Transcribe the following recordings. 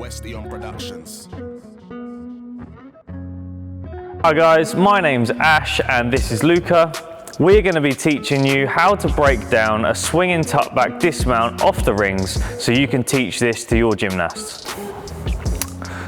Westion Productions. Hi guys, my name's Ash and this is Luca. We're going to be teaching you how to break down a swinging tuck back dismount off the rings so you can teach this to your gymnasts.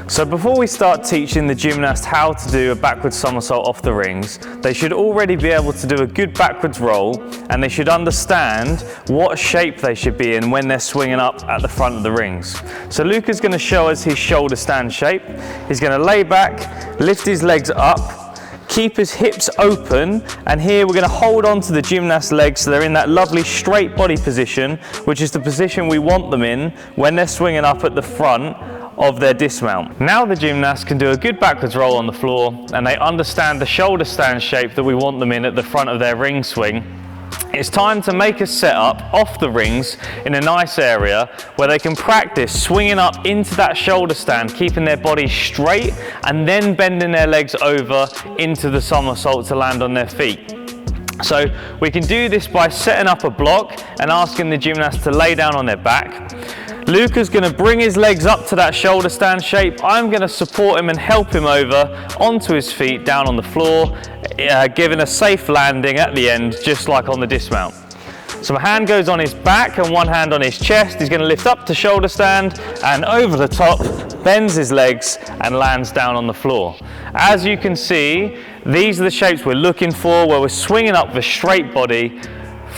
So before we start teaching the gymnast how to do a backwards somersault off the rings, they should already be able to do a good backwards roll, and they should understand what shape they should be in when they're swinging up at the front of the rings. So Luca's going to show us his shoulder stand shape. He's going to lay back, lift his legs up, keep his hips open, and here we're going to hold on to the gymnast's legs so they're in that lovely straight body position, which is the position we want them in when they're swinging up at the front of their dismount. Now the gymnast can do a good backwards roll on the floor and they understand the shoulder stand shape that we want them in at the front of their ring swing. It's time to make a setup off the rings in a nice area where they can practice swinging up into that shoulder stand, keeping their body straight and then bending their legs over into the somersault to land on their feet. So we can do this by setting up a block and asking the gymnast to lay down on their back. Luca's going to bring his legs up to that shoulder stand shape. I'm going to support him and help him over onto his feet down on the floor, giving a safe landing at the end, just like on the dismount. So my hand goes on his back and one hand on his chest. He's going to lift up to shoulder stand and over the top, bends his legs and lands down on the floor. As you can see, these are the shapes we're looking for, where we're swinging up with a straight body,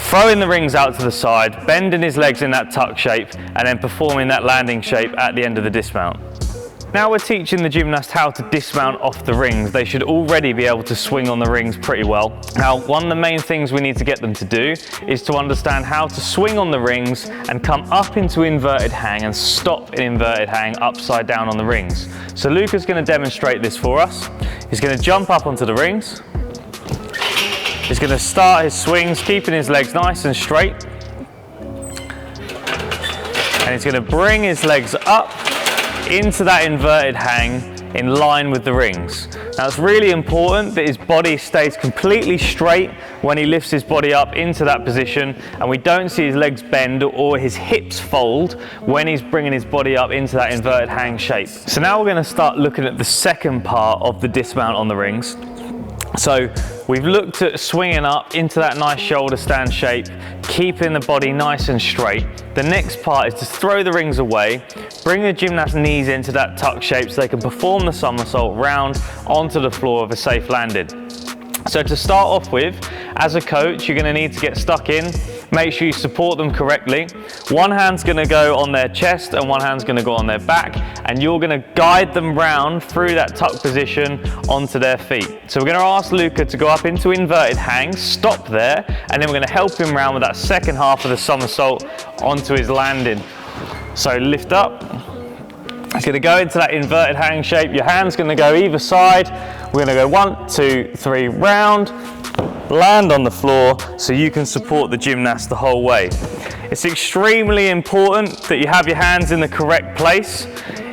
throwing the rings out to the side, bending his legs in that tuck shape, and then performing that landing shape at the end of the dismount. Now we're teaching the gymnast how to dismount off the rings. They should already be able to swing on the rings pretty well. Now, one of the main things we need to get them to do is to understand how to swing on the rings and come up into inverted hang and stop in inverted hang upside down on the rings. So Luca's going to demonstrate this for us. He's going to jump up onto the rings. He's going to start his swings, keeping his legs nice and straight. And he's going to bring his legs up into that inverted hang in line with the rings. Now it's really important that his body stays completely straight when he lifts his body up into that position, and we don't see his legs bend or his hips fold when he's bringing his body up into that inverted hang shape. So now we're going to start looking at the second part of the dismount on the rings. So we've looked at swinging up into that nice shoulder stand shape, keeping the body nice and straight. The next part is to throw the rings away, bring the gymnast's knees into that tuck shape so they can perform the somersault round onto the floor with a safe landing. So to start off with, as a coach, you're going to need to get stuck in. Make sure you support them correctly. One hand's going to go on their chest and one hand's going to go on their back, and you're going to guide them round through that tuck position onto their feet. So we're going to ask Luca to go up into inverted hang, stop there, and then we're going to help him round with that second half of the somersault onto his landing. So lift up. It's going to go into that inverted hang shape. Your hand's going to go either side. We're going to go 1, 2, 3, round, land on the floor so you can support the gymnast the whole way. It's extremely important that you have your hands in the correct place.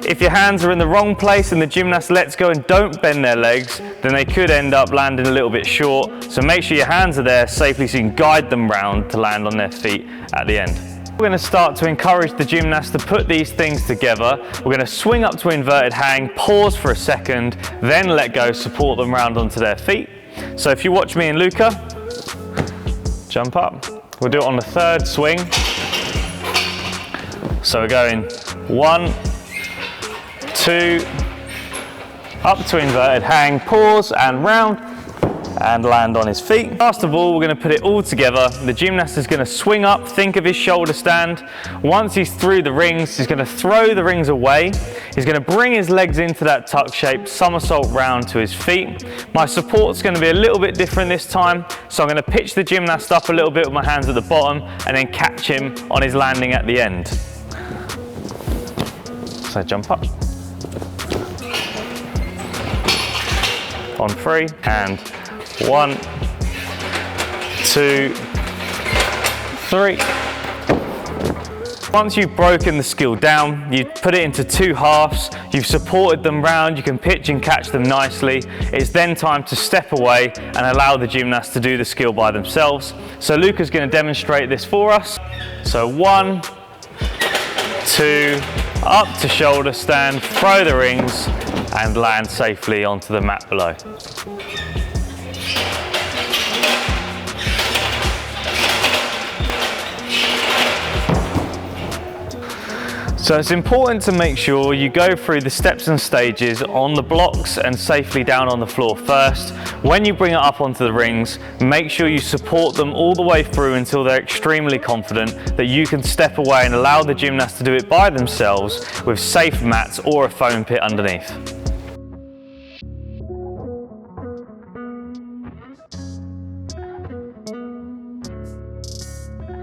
If your hands are in the wrong place and the gymnast lets go and don't bend their legs, then they could end up landing a little bit short. So make sure your hands are there safely so you can guide them round to land on their feet at the end. We're going to start to encourage the gymnast to put these things together. We're going to swing up to inverted hang, pause for a second, then let go, support them round onto their feet. So if you watch me and Luca, jump up. We'll do it on the third swing. So we're going 1, 2, up to inverted hang, pause and round, and land on his feet. Last of all, we're going to put it all together. The gymnast is going to swing up, think of his shoulder stand. Once he's through the rings, he's going to throw the rings away. He's going to bring his legs into that tuck shape, somersault round to his feet. My support's going to be a little bit different this time, so I'm going to pitch the gymnast up a little bit with my hands at the bottom and then catch him on his landing at the end. So jump up. On 3 and 1, 2, 3. Once you've broken the skill down, you put it into 2 halves, you've supported them round, you can pitch and catch them nicely. It's then time to step away and allow the gymnast to do the skill by themselves. So Luca's going to demonstrate this for us. So 1, 2, up to shoulder stand, throw the rings and land safely onto the mat below. So it's important to make sure you go through the steps and stages on the blocks and safely down on the floor first. When you bring it up onto the rings, make sure you support them all the way through until they're extremely confident that you can step away and allow the gymnast to do it by themselves with safe mats or a foam pit underneath.